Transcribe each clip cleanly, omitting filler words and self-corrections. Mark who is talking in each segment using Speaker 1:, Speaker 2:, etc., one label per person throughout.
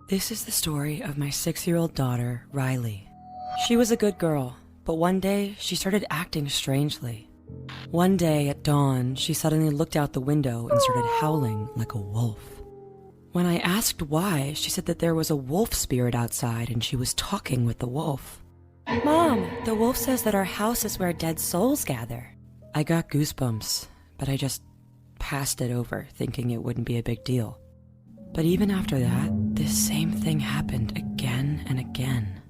Speaker 1: This is the story of my 6-year-old daughter, Riley. She was a good girl, but one day she started acting strangely. One day at dawn, she suddenly looked out the window and started howling like a wolf. When I asked why, she said that there was a wolf spirit outside and she was talking with the wolf. "Mom, the wolf says that our house is where dead souls gather." I got goosebumps, but I just passed it over, thinking it wouldn't be a big deal. But even after that, this same thing happened again and again.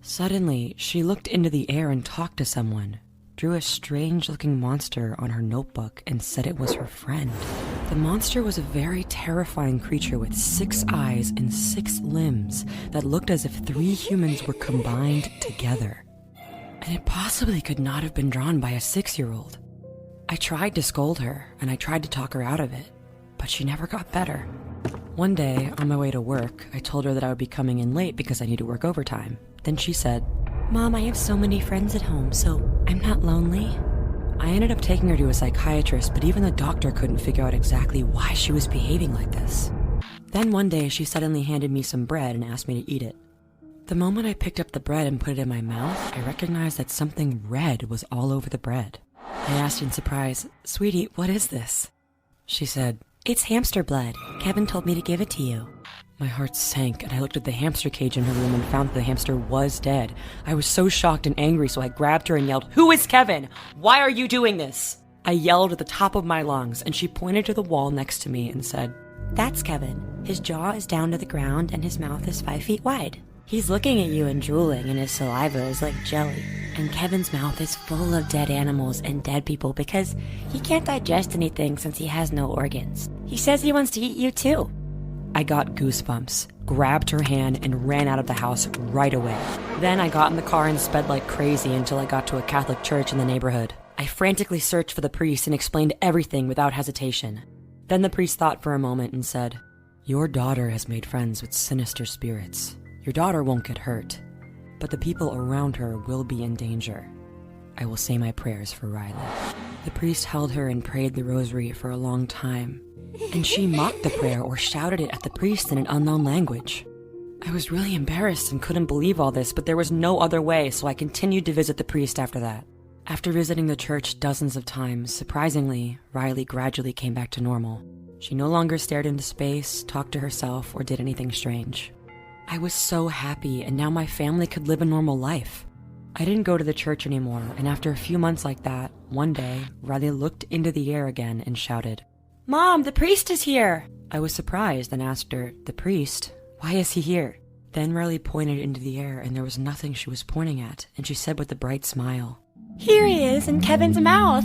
Speaker 1: Suddenly, she looked into the air and talked to someone, drew a strange-looking monster on her notebook, and said it was her friend. The monster was a very terrifying creature with 6 eyes and 6 limbs that looked as if 3 humans were combined together. And it possibly could not have been drawn by a 6-year-old. I tried to scold her, and I tried to talk her out of it, but she never got better. One day, on my way to work, I told her that I would be coming in late because I need to work overtime. Then she said, "Mom, I have so many friends at home, so I'm not lonely." I ended up taking her to a psychiatrist, but even the doctor couldn't figure out exactly why she was behaving like this. Then one day, she suddenly handed me some bread and asked me to eat it. The moment I picked up the bread and put it in my mouth, I recognized that something red was all over the bread. I asked in surprise, "Sweetie, what is this?" She said, "It's hamster blood. Kevin told me to give it to you." My heart sank, and I looked at the hamster cage in her room and found that the hamster was dead. I was so shocked and angry, so I grabbed her and yelled, "Who is Kevin? Why are you doing this?" I yelled at the top of my lungs, and she pointed to the wall next to me and said, "That's Kevin. His jaw is down to the ground and his mouth is 5 feet wide. He's looking at you and drooling, and his saliva is like jelly. And Kevin's mouth is full of dead animals and dead people because he can't digest anything since he has no organs. He says he wants to eat you too." I got goosebumps, grabbed her hand, and ran out of the house right away. Then I got in the car and sped like crazy until I got to a Catholic church in the neighborhood. I frantically searched for the priest and explained everything without hesitation. Then the priest thought for a moment and said, "Your daughter has made friends with sinister spirits. Your daughter won't get hurt, but the people around her will be in danger. I will say my prayers for Riley." The priest held her and prayed the rosary for a long time, and she mocked the prayer or shouted it at the priest in an unknown language. I was really embarrassed and couldn't believe all this, but there was no other way, so I continued to visit the priest after that. After visiting the church dozens of times, surprisingly, Riley gradually came back to normal. She no longer stared into space, talked to herself, or did anything strange. I was so happy, and now my family could live a normal life. I didn't go to the church anymore, and after a few months like that, one day, Riley looked into the air again and shouted, "Mom, the priest is here!" I was surprised and asked her, "The priest? Why is he here?" Then Riley pointed into the air, and there was nothing she was pointing at, and she said with a bright smile, "Here he is in Kevin's mouth."